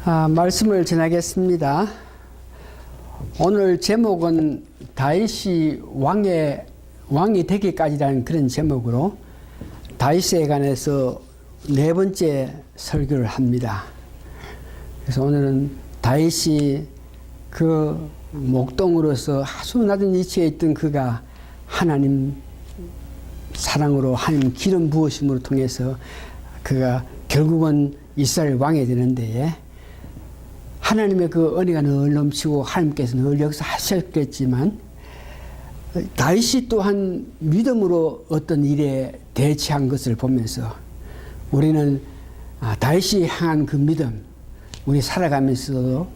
말씀을 전하겠습니다. 오늘 제목은 다윗이 왕이 되기까지라는 그런 제목으로 다윗에 관해서 네 번째 설교를 합니다. 그래서 오늘은 다윗이 그 목동으로서 아주 낮은 위치에 있던 그가 하나님 사랑으로 하나님 기름 부으심으로 통해서 그가 결국은 이스라엘 왕이 되는데 하나님의 그 은혜가 늘 넘치고 하나님께서 늘 역사하셨겠지만 다윗이 또한 믿음으로 어떤 일에 대처한 것을 보면서 우리는 다윗이 향한 그 믿음, 우리 살아가면서도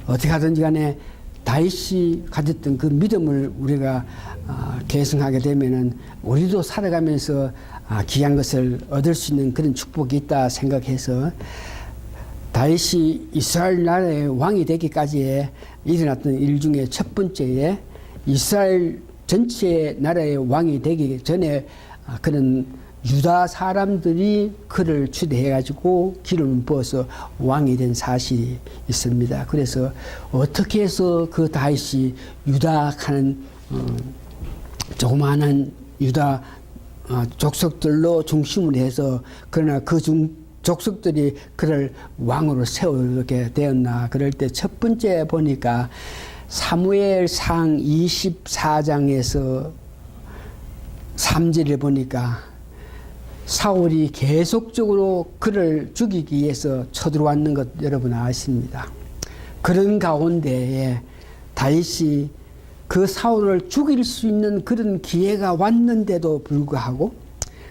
어떻게 하든지 간에 다윗이 가졌던 그 믿음을 우리가 계승하게 되면은 우리도 살아가면서 귀한 것을 얻을 수 있는 그런 축복이 있다 생각해서 다윗이 이스라엘 나라의 왕이 되기까지에 일어났던 일 중에 첫 번째에 이스라엘 전체 나라의 왕이 되기 전에 그런 유다 사람들이 그를 추대해가지고 기름을 부어서 왕이 된 사실이 있습니다. 그래서 어떻게 해서 그 다윗이 유다하는 조그마한 유다 족속들로 중심을 해서 그러나 그 족속들이 그를 왕으로 세우게 되었나. 그럴 때 첫 번째 보니까 사무엘상 24장에서 3절을 보니까 사울이 계속적으로 그를 죽이기 위해서 쳐들어왔는 것 여러분 아십니다. 그런 가운데에 다윗이 그 사울을 죽일 수 있는 그런 기회가 왔는데도 불구하고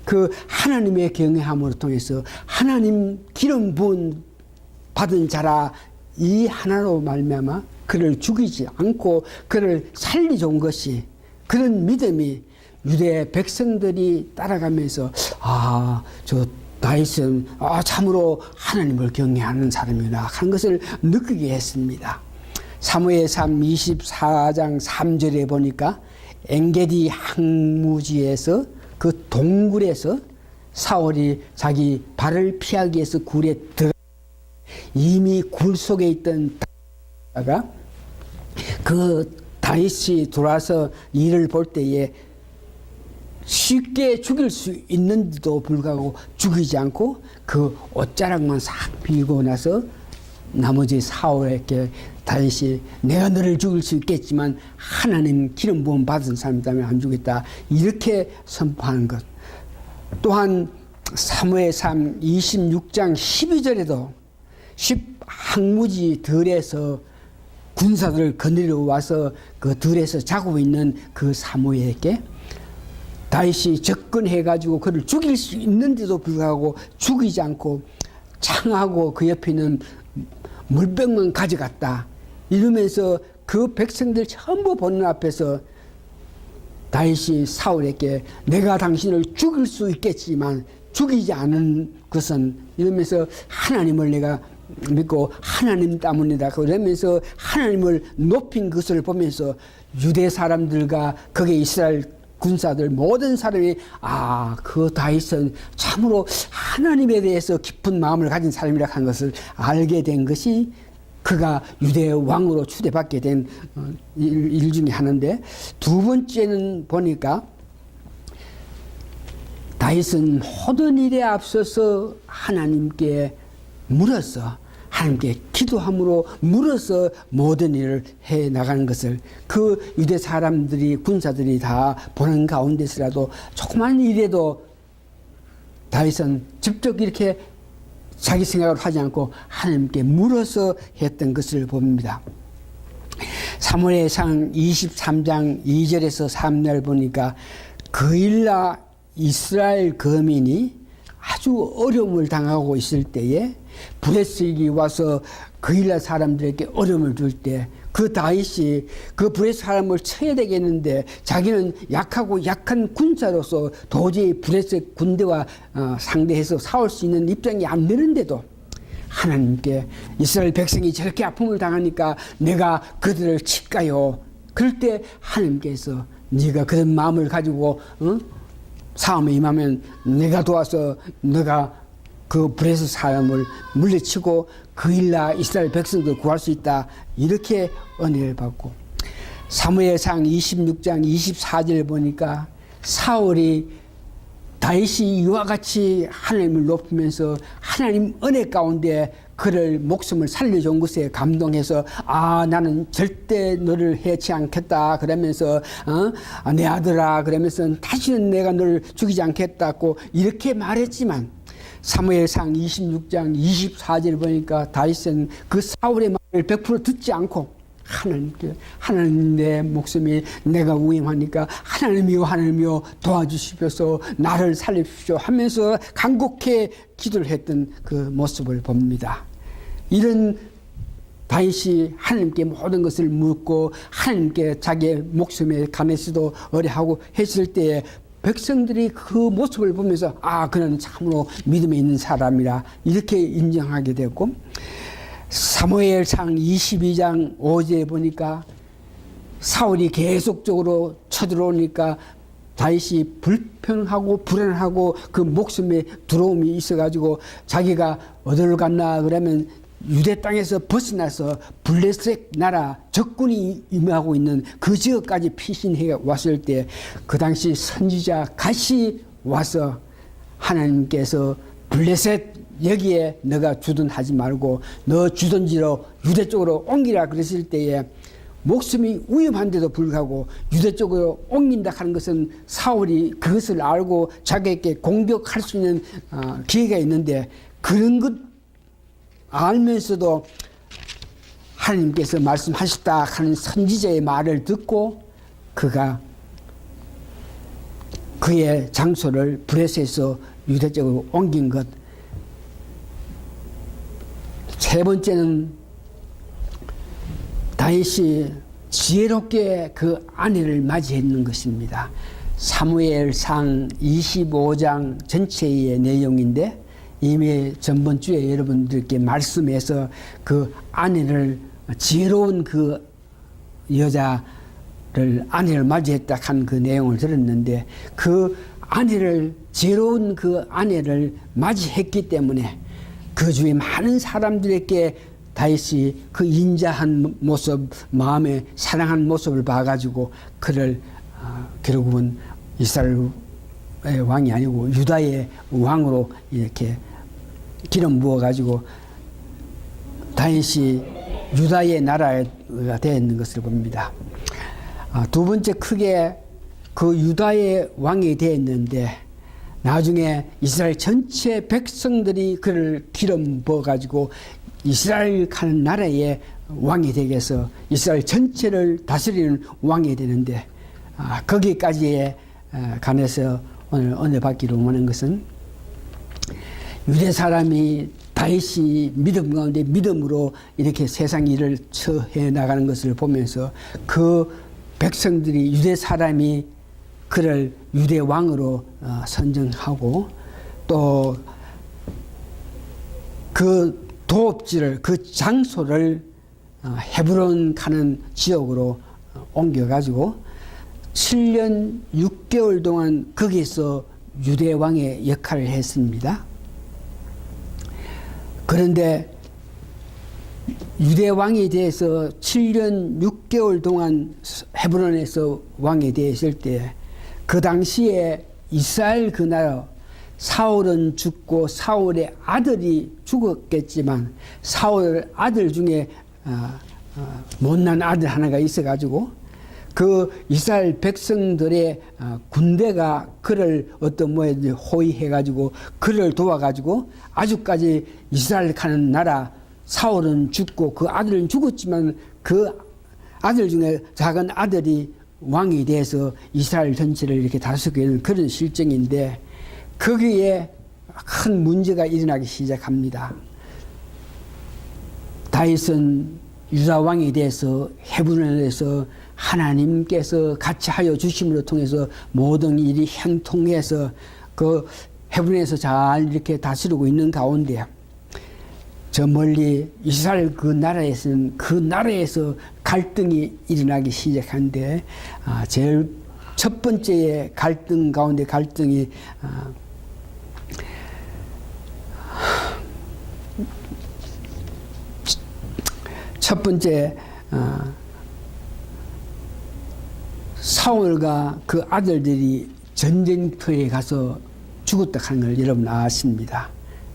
그 하나님의 경외함으로 통해서 하나님 기름 부은 받은 자라 이 하나로 말미암아 그를 죽이지 않고 그를 살리준 것이 그런 믿음이 유대 백성들이 따라가면서 저 다윗은 참으로 하나님을 경외하는 사람이구나 하는 것을 느끼게 했습니다. 사무엘상 24장 3절에 보니까 엔게디 항무지에서 그 동굴에서 사울이 자기 발을 피하기 위해서 굴에 들어가 이미 굴 속에 있던 다가 그 다윗이 돌아서 이를 볼 때에 쉽게 죽일 수 있는데도 불구하고 죽이지 않고 그 옷자락만 싹 빌고 나서 나머지 사울에게 다윗이 내가 너를 죽일 수 있겠지만 하나님 기름 부음 받은 사람이라면 안 죽겠다 이렇게 선포하는 것. 또한 사무엘상 26장 12절에도 항무지 들에서 군사들을 거느리러 와서 그 들에서 자고 있는 그 사무엘에게 다윗이 접근해가지고 그를 죽일 수 있는데도 불구하고 죽이지 않고 창하고 그 옆에 있는 물병만 가져갔다. 이러면서 그 백성들 전부 보는 앞에서 다윗이 사울에게 내가 당신을 죽일 수 있겠지만 죽이지 않은 것은 이러면서 하나님을 내가 믿고 하나님 때문이다. 그러면서 하나님을 높인 것을 보면서 유대 사람들과 거기에 이스라엘 군사들 모든 사람이 그 다윗은 참으로 하나님에 대해서 깊은 마음을 가진 사람이라 하는 것을 알게 된 것이 그가 유대 왕으로 추대받게 된 일 중에 하나인데 두 번째는 보니까 다윗은 모든 일에 앞서서 하나님께 물어서 하나님께 기도함으로 물어서 모든 일을 해 나가는 것을 그 유대 사람들이 군사들이 다 보는 가운데서라도 조그만 일에도 다윗은 직접 이렇게 자기 생각을 하지 않고 하나님께 물어서 했던 것을 봅니다. 사무엘상 23장 2절에서 3절 보니까 그일라 이스라엘 거민이 아주 어려움을 당하고 있을 때에 브레스기 와서 그일라 사람들에게 어려움을 줄 때 그 다윗이 그 브레스 사람을 쳐야 되겠는데 자기는 약하고 약한 군사로서 도저히 브레스 군대와 상대해서 싸울 수 있는 입장이 안 되는데도 하나님께 이스라엘 백성이 저렇게 아픔을 당하니까 내가 그들을 칠까요? 그럴 때 하나님께서 네가 그런 마음을 가지고 싸움에 임하면 내가 도와서 네가 그 불에서 사람을 물리치고 그 일나 이스라엘 백성들 구할 수 있다. 이렇게 은혜를 받고 사무엘상 26장 24절 보니까 사울이 다윗이 이와 같이 하나님을 높이면서 하나님 은혜 가운데 그를 목숨을 살려준 것에 감동해서 나는 절대 너를 해치 않겠다 그러면서 내 아들아 그러면서 다시는 내가 너를 죽이지 않겠다고 이렇게 말했지만 사무엘상 26장 24절 보니까 다윗은 그 사울의 말을 100% 듣지 않고 하나님 내 목숨이 내가 위험하니까 하나님이여 도와주시옵소서 나를 살리십시오 하면서 간곡히 기도를 했던 그 모습을 봅니다. 이런 다윗이 하나님께 모든 것을 묻고 하나님께 자기의 목숨에 관해서도 의뢰하고 했을 때에 백성들이 그 모습을 보면서 그는 참으로 믿음에 있는 사람이라 이렇게 인정하게 되었고 사무엘상 22장 5절에 보니까 사울이 계속적으로 쳐들어오니까 다윗이 불평하고 불안하고 그 목숨에 두려움이 있어가지고 자기가 어디로 갔나 그러면 유대 땅에서 벗어나서 블레셋 나라 적군이 임하고 있는 그 지역까지 피신해 왔을 때 그 당시 선지자 갓이 와서 하나님께서 블레셋 여기에 너가 주둔하지 말고 너 주둔지로 유대 쪽으로 옮기라 그랬을 때에 목숨이 위험한데도 불구하고 유대 쪽으로 옮긴다 하는 것은 사울이 그것을 알고 자기에게 공격할 수 있는 기회가 있는데 그런 것 알면서도 하나님께서 말씀하셨다 하는 선지자의 말을 듣고 그가 그의 장소를 블레셋에서 유대 쪽으로 옮긴 것. 세 번째는 다윗이 지혜롭게 그 아내를 맞이했는 것입니다. 사무엘상 25장 전체의 내용인데 이미 전번주에 여러분들께 말씀해서 그 아내를 지혜로운 그 여자를 아내를 맞이했다 한 그 내용을 들었는데 그 아내를 지혜로운 그 아내를 맞이했기 때문에 그 주위 많은 사람들에게 다윗이 그 인자한 모습, 마음에 사랑한 모습을 봐가지고 그를 결국은 이스라엘의 왕이 아니고 유다의 왕으로 이렇게 기름 부어가지고 다윗이 유다의 나라가 되어 있는 것을 봅니다. 두 번째 크게 그 유다의 왕이 되어 있는데 나중에 이스라엘 전체 백성들이 그를 기름 부어가지고 이스라엘 하는 나라의 왕이 되게 해서 이스라엘 전체를 다스리는 왕이 되는데 거기까지에 관해서 오늘 은혜 받기로 원하는 것은 유대 사람이 다윗이 믿음 가운데 믿음으로 이렇게 세상 일을 처해 나가는 것을 보면서 그 백성들이 유대 사람이 그를 유대 왕으로 선정하고 또 그 도읍지를 그 장소를 헤브론 가는 지역으로 옮겨가지고 7년 6개월 동안 거기서 유대 왕의 역할을 했습니다. 그런데 유대 왕에 대해서 7년 6개월 동안 헤브론에서 왕에 대했을 때 그 당시에 이스라엘 그 나라 사울은 죽고 사울의 아들이 죽었겠지만 사울 아들 중에 못난 아들 하나가 있어가지고 그 이스라엘 백성들의 군대가 그를 어떤 모양인지 호위해가지고 그를 도와가지고 아주까지 이스라엘 가는 나라 사울은 죽고 그 아들은 죽었지만 그 아들 중에 작은 아들이 왕이 돼서 이스라엘 전체를 이렇게 다스리게 되는 그런 실정인데 거기에 큰 문제가 일어나기 시작합니다. 다윗은 유다 왕이 돼서 헤브론에서 하나님께서 같이 하여 주심으로 통해서 모든 일이 형통해서 그 헤브론에서 잘 이렇게 다스리고 있는 가운데 저 멀리 이스라엘 그 나라에서는 그 나라에서 갈등이 일어나기 시작한데 제일 첫 번째의 갈등 가운데 갈등이 첫 번째 사울과 그 아들들이 전쟁터에 가서 죽었다 하는 걸 여러분 아십니다.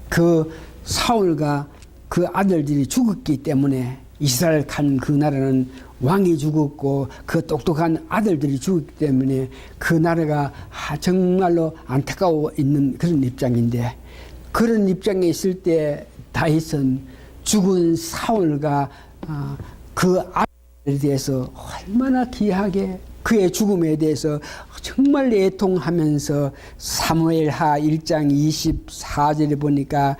그 사울과 그 아들들이 죽었기 때문에 이스라엘 간 그 나라는 왕이 죽었고 그 똑똑한 아들들이 죽었기 때문에 그 나라가 정말로 안타까워 있는 그런 입장인데, 그런 입장에 있을 때 다윗은 죽은 사울과 그 아들에 대해서 얼마나 귀하게 그의 죽음에 대해서 정말 애통하면서 사무엘하 1장 24절에 보니까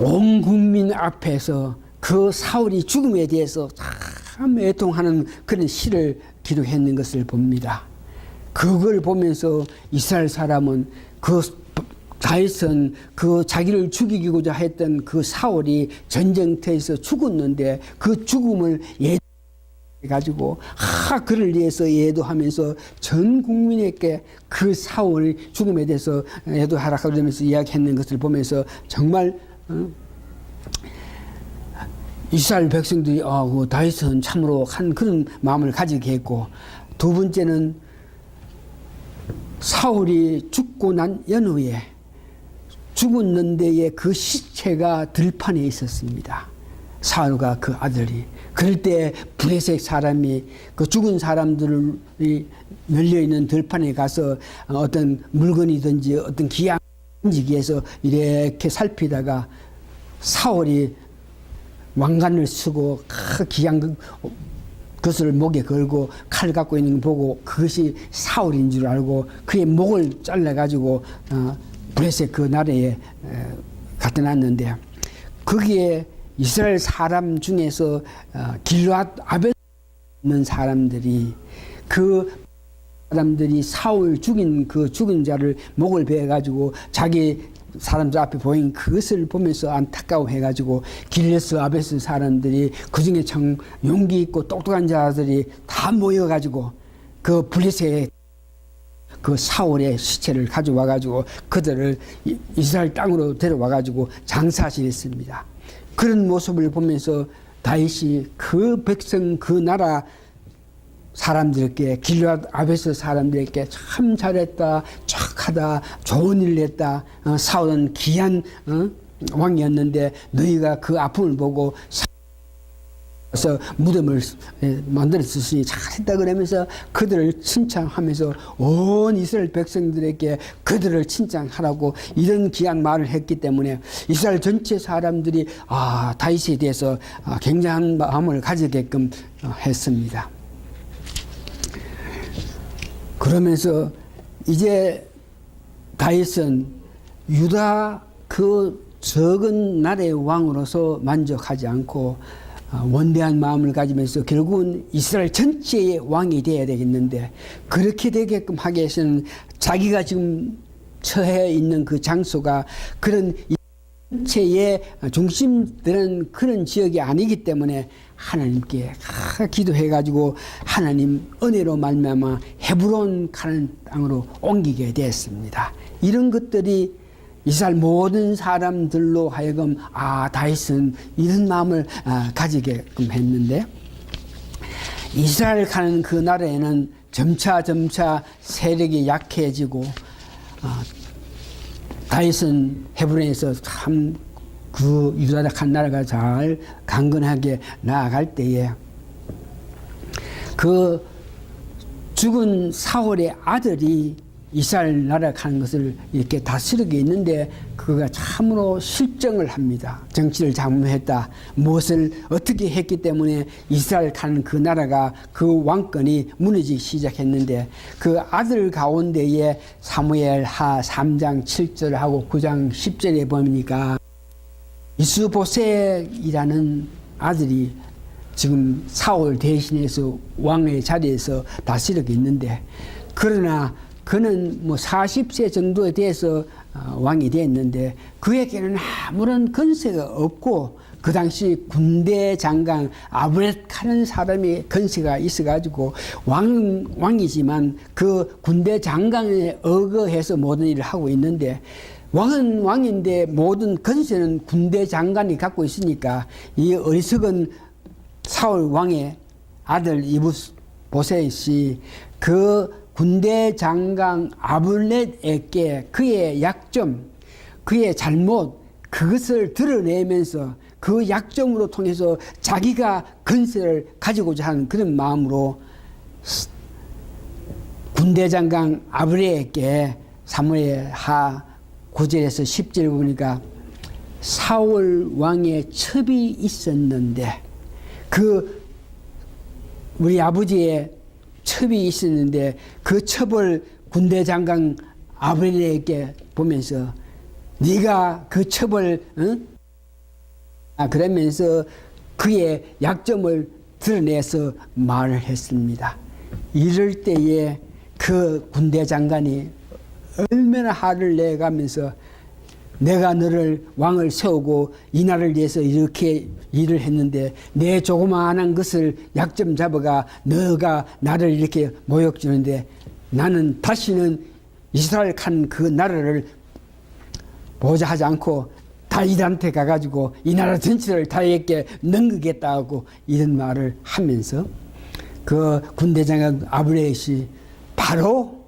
온 국민 앞에서 그 사울이 죽음에 대해서 참 애통하는 그런 시를 기록했는 것을 봅니다. 그걸 보면서 이스라엘 사람은 그 다윗은 그 자기를 죽이고자 했던 그 사울이 전쟁터에서 죽었는데 그 죽음을 가지고 그를 위해서 예도하면서 전 국민에게 그 사울 죽음에 대해서 예도하라 그러면서 이야기했는 것을 보면서 정말 이스라엘 백성들이 그 다윗은 참으로 한 그런 마음을 가지게 했고, 두 번째는 사울이 죽고 난 연후에 죽었는데의 그 시체가 들판에 있었습니다. 사울과 그 아들이. 그럴 때 블레셋 사람이 그 죽은 사람들이 널려있는 들판에 가서 어떤 물건이든지 어떤 기양 던지기 위해서 이렇게 살피다가 사울이 왕관을 쓰고 기양 그것을 목에 걸고 칼 갖고 있는 걸 보고 그것이 사울인 줄 알고 그의 목을 잘라가지고 블레셋 그 나라에 갖다 놨는데, 거기에 이스라엘 사람 중에서 길앗 아벨 있는 사람들이 그 사람들이 사울 죽인 그 죽은 자를 목을 베어가지고 자기 사람들 앞에 보인 그것을 보면서 안타까워해가지고 길레스 아베스 사람들이 그중에 참 용기 있고 똑똑한 자들이 다 모여가지고 그 블레셋의 그 사울의 시체를 가져와가지고 그들을 이스라엘 땅으로 데려와가지고 장사시했습니다. 그런 모습을 보면서 다윗이 그 백성 그 나라 사람들에게 길앗 아베스 사람들에게 참 잘했다, 착하다, 좋은 일을 했다. 사울은 귀한 왕이었는데 너희가 그 아픔을 보고 그래서 무덤을 만들었으니 잘했다 그러면서 그들을 칭찬하면서 온 이스라엘 백성들에게 그들을 칭찬하라고 이런 귀한 말을 했기 때문에 이스라엘 전체 사람들이 다윗에 대해서 굉장한 마음을 가지게끔 했습니다. 그러면서 이제 다윗은 유다 그 적은 나라의 왕으로서 만족하지 않고 원대한 마음을 가지면서 결국은 이스라엘 전체의 왕이 되어야 되겠는데, 그렇게 되게끔 하기 위해서는 자기가 지금 처해 있는 그 장소가 그런 전체의 중심되는 그런 지역이 아니기 때문에 하나님께 기도해가지고 하나님 은혜로 말미암아 헤브론 가는 땅으로 옮기게 되었습니다. 이런 것들이 이스라엘 모든 사람들로 하여금 다윗은 이런 마음을 가지게끔 했는데, 이스라엘 가는 그 나라에는 점차 세력이 약해지고 다윗은 헤브론에서 참 그 유다한 나라가 잘 강건하게 나아갈 때에 그 죽은 사울의 아들이 이스라엘 나라 가는 것을 이렇게 다스리게 있는데 그가 참으로 실정을 합니다. 정치를 잘못했다. 무엇을 어떻게 했기 때문에 이스라엘 가는 그 나라가 그 왕권이 무너지기 시작했는데, 그 아들 가운데에 사무엘하 3장 7절하고 9장 10절에 보니까 이스보셋이라는 아들이 지금 사울 대신해서 왕의 자리에서 다스리고 있는데, 그러나 그는 40세 정도에 대해서 왕이 됐는데 그에게는 아무런 건세가 없고, 그 당시 군대 장관 아브렛하는 사람이 건세가 있어가지고 왕이지만 그 군대 장관에 의거해서 모든 일을 하고 있는데, 왕은 왕인데 모든 권세는 군대 장관이 갖고 있으니까 이 어리석은 사울 왕의 아들 이브보셋이 그 군대 장관 아블넷에게 그의 약점, 그의 잘못, 그것을 드러내면서 그 약점으로 통해서 자기가 권세를 가지고자 하는 그런 마음으로 군대 장관 아브레에게 사무엘 하 9절에서 10절 보니까 사울 왕의 첩이 있었는데 그 우리 아버지의 첩이 있었는데 그 첩을 군대 장관 아브레에게 보면서 네가 그 첩을 그러면서 그의 약점을 드러내서 말을 했습니다. 이럴 때에 그 군대 장관이 얼마나 화를 내가면서 내가 너를 왕을 세우고 이 나라를 위해서 이렇게 일을 했는데 내 조그마한 것을 약점 잡아가 너가 나를 이렇게 모욕 주는데 나는 다시는 이스라엘 칸 그 나라를 보자 하지 않고 다윗한테 가가지고 이 나라 전체를 다윗에게 넘기겠다고 이런 말을 하면서 그 군대장관 아브레시 바로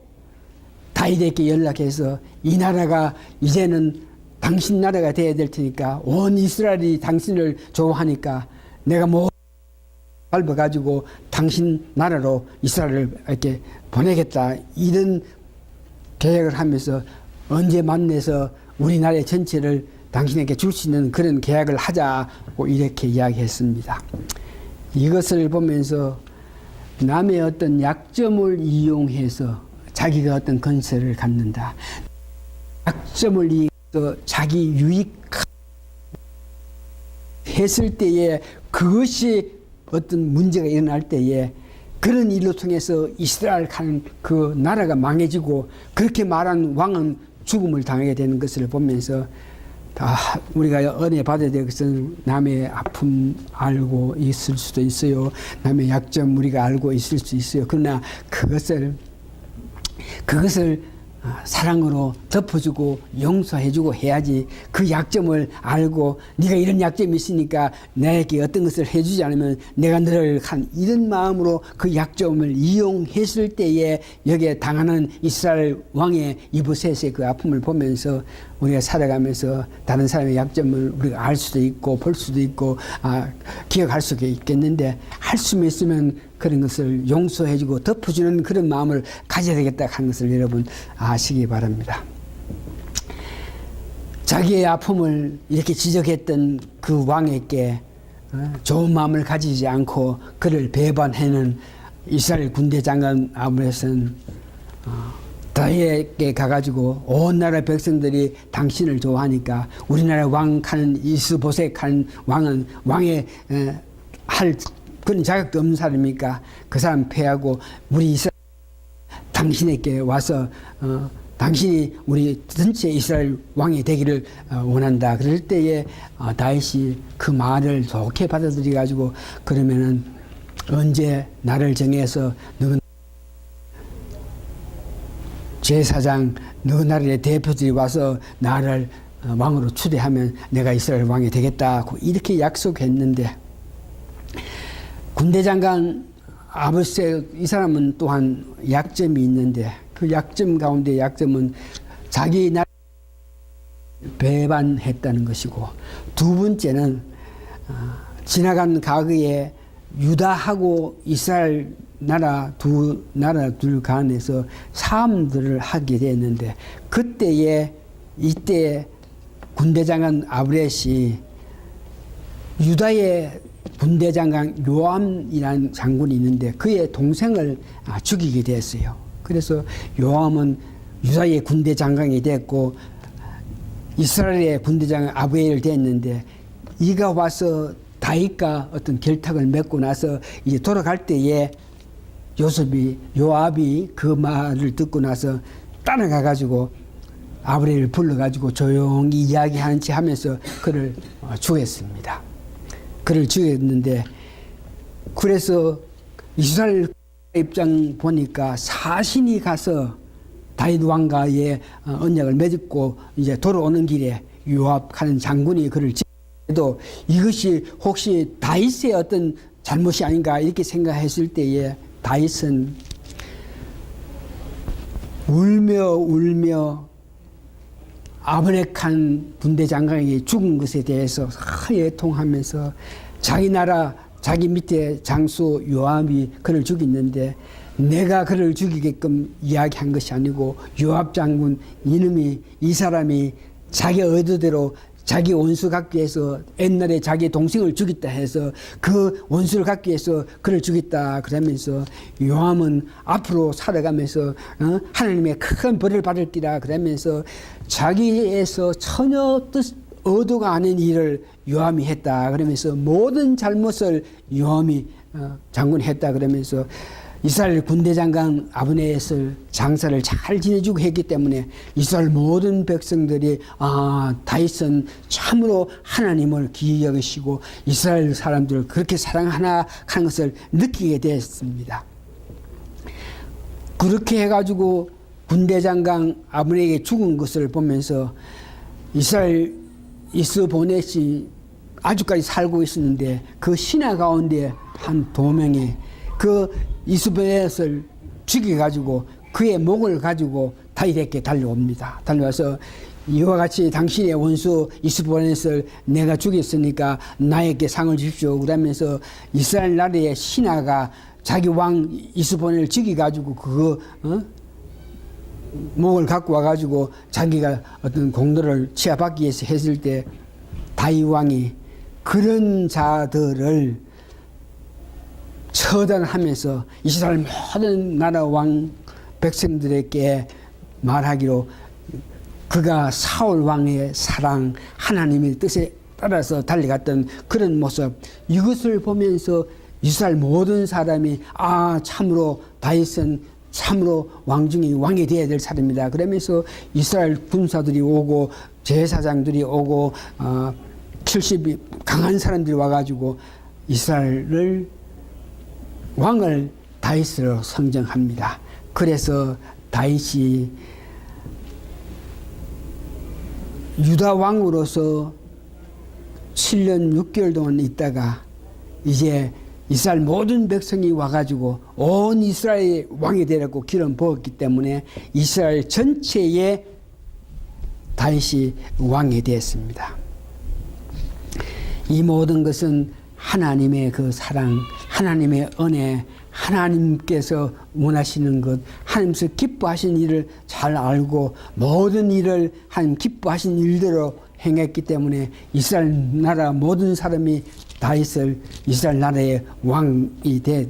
다윗에게 연락해서 이 나라가 이제는 당신 나라가 돼야 될 테니까 온 이스라엘이 당신을 좋아하니까 내가 뭐 밟아가지고 당신 나라로 이스라엘을 이렇게 보내겠다 이런 계획을 하면서 언제 만나서 우리나라의 전체를 당신에게 줄 수 있는 그런 계약을 하자고 이렇게 이야기했습니다. 이것을 보면서 남의 어떤 약점을 이용해서 자기가 어떤 건설을 갖는다. 약점을 이용해서 자기 유익 했을 때에 그것이 어떤 문제가 일어날 때에 그런 일로 통해서 이스라엘 가는 그 나라가 망해지고 그렇게 말한 왕은 죽음을 당하게 되는 것을 보면서 우리가 은혜 받아야 될 것은 남의 아픔 알고 있을 수도 있어요. 남의 약점 우리가 알고 있을 수 있어요. 그러나 그것을 사랑으로 덮어주고 용서해주고 해야지 그 약점을 알고 네가 이런 약점이 있으니까 나에게 어떤 것을 해주지 않으면 내가 너를 한 이런 마음으로 그 약점을 이용했을 때에 여기에 당하는 이스라엘 왕의 이브셋의 그 아픔을 보면서 우리가 살아가면서 다른 사람의 약점을 우리가 알 수도 있고 볼 수도 있고 기억할 수도 있겠는데 할 수만 있으면 그런 것을 용서해주고 덮어주는 그런 마음을 가져야 되겠다 하는 것을 여러분 아시기 바랍니다. 자기의 아픔을 이렇게 지적했던 그 왕에게 좋은 마음을 가지지 않고 그를 배반하는 이스라엘 군대 장관 아브레스는 다윗에게 가가지고 온 나라 백성들이 당신을 좋아하니까 우리나라 왕 칸 이스보셋 칸 왕은 왕의 할 그런 자격도 없는 사람이니까 그 사람 패하고 우리 이스라엘 당신에게 와서 당신이 우리 전체 이스라엘 왕이 되기를 원한다. 그럴 때에 다윗이 그 말을 좋게 받아들여 가지고 그러면은 언제 나를 정해서 너는 제사장 너 나라의 대표들이 와서 나를 왕으로 추대하면 내가 이스라엘 왕이 되겠다고 이렇게 약속했는데 군대 장관 아브세 이 사람은 또한 약점이 있는데 그 약점 가운데 약점은 자기 나라 배반했다는 것이고 두 번째는 지나간 과거에 유다하고 이스라엘 나라 둘 간에서 싸움들을 하게 됐는데 이때 군대장관 아브렛이 유다의 군대장관 요암이라는 장군이 있는데 그의 동생을 죽이게 됐어요. 그래서 요암은 유다의 군대장관이 됐고 이스라엘의 군대장관 아브엘이 됐는데 이가 와서 다윗과 어떤 결탁을 맺고 나서 이제 돌아갈 때에 요압이 그 말을 듣고 나서 따라가 가지고 아브렐을 불러 가지고 조용히 이야기하는 체 하면서 그를 죽였습니다. 그를 죽였는데 그래서 이스라엘 입장 보니까 사신이 가서 다윗 왕과의 언약을 맺고 이제 돌아오는 길에 요압하는 장군이 그를 도 이것이 혹시 다윗의 어떤 잘못이 아닌가 이렇게 생각했을 때에 다윗은 울며 아브렉한 군대 장관이 죽은 것에 대해서 애통하면서 자기 나라 자기 밑에 장수 요압이 그를 죽였는데 내가 그를 죽이게끔 이야기한 것이 아니고 요압 장군 이놈이 이 사람이 자기 의도대로 자기 원수 갖기 위해서 옛날에 자기 동생을 죽였다 해서 그 원수를 갖기 위해서 그를 죽였다 그러면서 요압은 앞으로 살아가면서 하나님의 큰 벌을 받을기라 그러면서 자기에서 전혀 의도가 아닌 일을 요압이 했다 그러면서 모든 잘못을 요압이 장군이 했다 그러면서 이스라엘 군대 장관 아브네스를 장사를 잘 지내주고 했기 때문에 이스라엘 모든 백성들이 다윗은 참으로 하나님을 귀히 여기시고 이스라엘 사람들을 그렇게 사랑하나 하는 것을 느끼게 되었습니다. 그렇게 해가지고 군대 장관 아브네에게 죽은 것을 보면서 이스라엘 이스보넷이 아주까지 살고 있었는데 그 신하 가운데 한 2명이 그 이스보넷을 죽여가지고 그의 목을 가지고 다윗에게 달려옵니다. 달려와서 이와 같이 당신의 원수 이스보넷을 내가 죽였으니까 나에게 상을 주십시오. 그러면서 이스라엘 나라의 신하가 자기 왕 이스보넷을 죽여가지고 그거 목을 갖고 와가지고 자기가 어떤 공로를 취하받기 위해서 했을 때 다윗 왕이 그런 자들을 처단하면서 이스라엘 모든 나라 왕 백성들에게 말하기로 그가 사울 왕의 사랑 하나님의 뜻에 따라서 달려갔던 그런 모습 이것을 보면서 이스라엘 모든 사람이 참으로 다윗은 참으로 왕 중에 왕이 되어야 될 사람이다 그러면서 이스라엘 군사들이 오고 제사장들이 오고 70이 강한 사람들이 와가지고 이스라엘을 왕을 다윗으로 선정합니다. 그래서 다윗이 유다 왕으로서 7년 6개월 동안 있다가 이제 이스라엘 모든 백성이 와가지고 온 이스라엘 왕이 되라고 기름 부었기 때문에 이스라엘 전체에 다윗이 왕이 되었습니다. 이 모든 것은 하나님의 그 사랑, 하나님의 은혜, 하나님께서 원하시는 것, 하나님께서 기뻐하신 일을 잘 알고 모든 일을 하나님 기뻐하신 일대로 행했기 때문에 이스라엘 나라 모든 사람이 다윗을 이스라엘 나라의 왕이 돼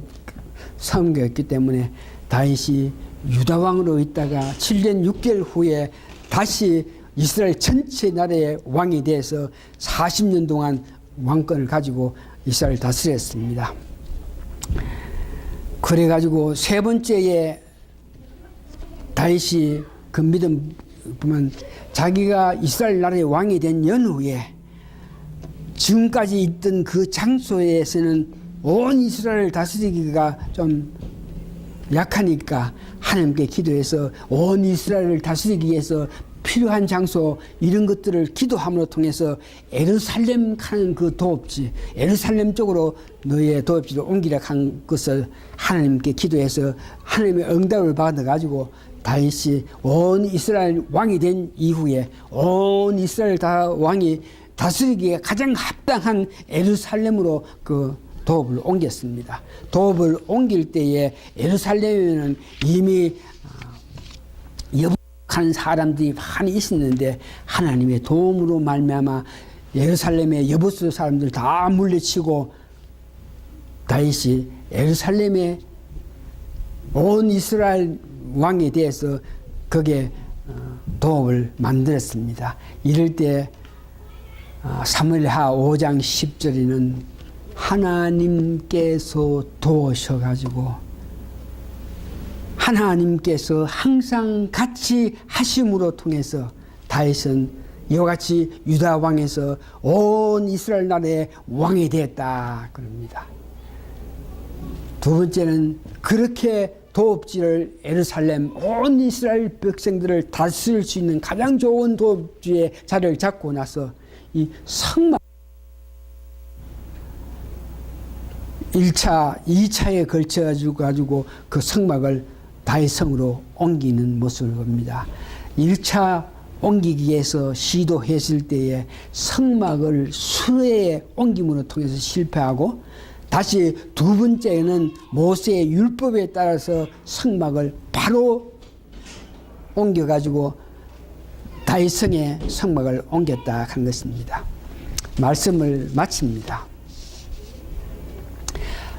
섬겼기 때문에 다윗이 유다 왕으로 있다가 7년 6개월 후에 다시 이스라엘 전체 나라의 왕이 돼서 40년 동안 왕권을 가지고 이스라엘 다스렸습니다. 그래가지고 세 번째에 다윗이 그 믿음 보면 자기가 이스라엘 나라의 왕이 된 연후에 지금까지 있던 그 장소에서는 온 이스라엘을 다스리기가 좀 약하니까 하나님께 기도해서 온 이스라엘을 다스리기 위해서 필요한 장소 이런 것들을 기도함으로 통해서 예루살렘 가는 그 도읍지 예루살렘 쪽으로 너의 도읍지를 옮기라 한 것을 하나님께 기도해서 하나님의 응답을 받아가지고 다윗이 온 이스라엘 왕이 된 이후에 온 이스라엘 다 왕이 다스리기에 가장 합당한 예루살렘으로 그 도읍을 옮겼습니다. 도읍을 옮길 때에 예루살렘에는 이미 여복한 사람들이 많이 있었는데 하나님의 도움으로 말미암아 예루살렘의 여보스 사람들 다 물리치고 다윗이 예루살렘에 온 이스라엘 왕에 대해서 거기에 도읍을 만들었습니다. 이럴 때 사무엘하 5장 10절에는 하나님께서 도우셔가지고 하나님께서 항상 같이 하심으로 통해서 다윗은 이와 같이 유다 왕에서 온 이스라엘 나라의 왕이 되었다 그럽니다. 두 번째는 그렇게 도읍지를 예루살렘 온 이스라엘 백성들을 다스릴 수 있는 가장 좋은 도읍지의 자리를 잡고 나서 이 성막 1차, 2차에 걸쳐 가지고 그 성막을 다윗 성으로 옮기는 모습을 봅니다. 1차 옮기기 위해서 시도했을 때에 성막을 수레에 옮김으로 통해서 실패하고, 다시 두 번째는 모세의 율법에 따라서 성막을 바로 옮겨가지고 다윗성에 성막을 옮겼다 한 것입니다. 말씀을 마칩니다.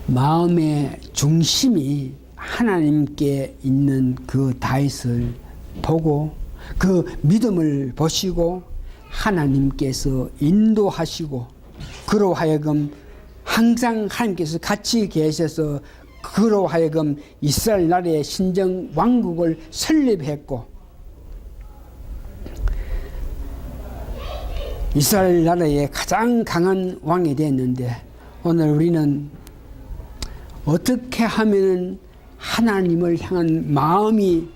마음의 중심이 하나님께 있는 그 다윗을 보고 그 믿음을 보시고 하나님께서 인도하시고 그로 하여금 항상 하나님께서 같이 계셔서 그로 하여금 이스라엘 나라의 신정 왕국을 설립했고 이스라엘 나라의 가장 강한 왕이 됐는데, 오늘 우리는 어떻게 하면 하나님을 향한 마음이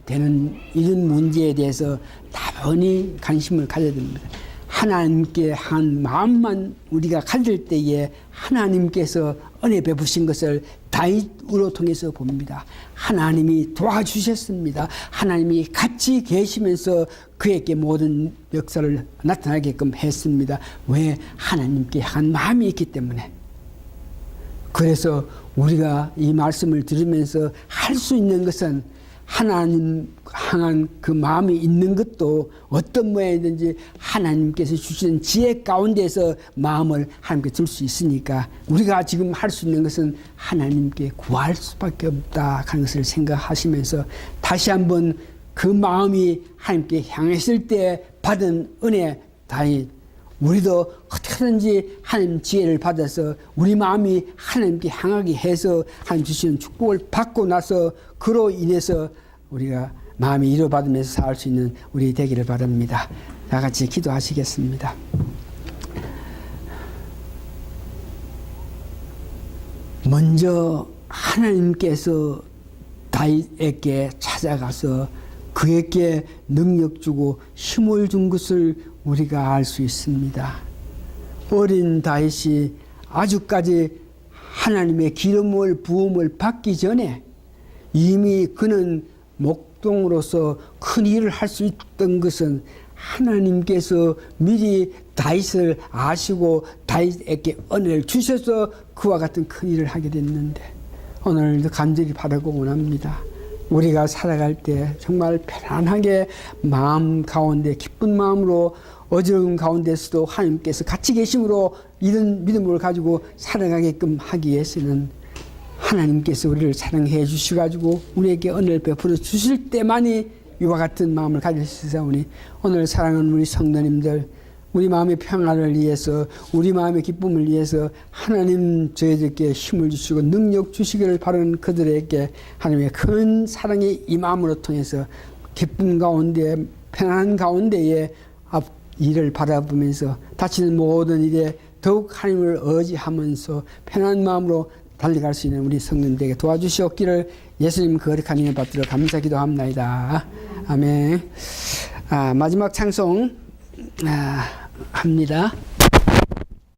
되는 이런 문제에 대해서 다분히 관심을 가져야 됩니다. 하나님께 한 마음만 우리가 가질 때에 하나님께서 은혜 베푸신 것을 다윗으로 통해서 봅니다. 하나님이 도와주셨습니다. 하나님이 같이 계시면서 그에게 모든 역사를 나타나게끔 했습니다. 왜? 하나님께 한 마음이 있기 때문에. 그래서 우리가 이 말씀을 들으면서 할 수 있는 것은 하나님 향한 그 마음이 있는 것도 어떤 모양이든지 하나님께서 주신 지혜 가운데서 마음을 하나님께 줄 수 있으니까 우리가 지금 할 수 있는 것은 하나님께 구할 수밖에 없다 하는 것을 생각하시면서 다시 한번 그 마음이 하나님께 향했을 때 받은 은혜, 다윗, 우리도 어떻게든지 하나님 지혜를 받아서 우리 마음이 하나님께 향하게 해서 하나님 주시는 축복을 받고 나서 그로 인해서 우리가 마음이 위로받으면서 살 수 있는 우리 되기를 바랍니다. 다 같이 기도하시겠습니다. 먼저 하나님께서 다윗에게 찾아가서 그에게 능력 주고 힘을 준 것을 우리가 알 수 있습니다. 어린 다윗이 아주까지 하나님의 기름을 부음을 받기 전에 이미 그는 목동으로서 큰 일을 할 수 있던 것은 하나님께서 미리 다윗을 아시고 다윗에게 은혜를 주셔서 그와 같은 큰 일을 하게 됐는데, 오늘도 간절히 바라고 원합니다. 우리가 살아갈 때 정말 편안하게 마음 가운데 기쁜 마음으로 어지러움 가운데서도 하나님께서 같이 계심으로 이런 믿음을 가지고 살아가게끔 하기 위해서는 하나님께서 우리를 사랑해 주셔가지고 우리에게 은혜를 베풀어 주실 때만이 이와 같은 마음을 가질 수 있사오니, 오늘 사랑하는 우리 성도님들, 우리 마음의 평안을 위해서, 우리 마음의 기쁨을 위해서 하나님 저희들께 힘을 주시고 능력 주시기를 바라는 그들에게 하나님의 큰 사랑의 이 마음으로 통해서 기쁨 가운데 편안 가운데에 앞 일을 바라보면서 다치는 모든 일에 더욱 하나님을 의지하면서 편안한 마음으로 달려갈 수 있는 우리 성도들에게 도와주시옵기를 예수님 거룩한 이름 받들어 감사 기도합나이다. 아멘. 마지막 찬송 합니다.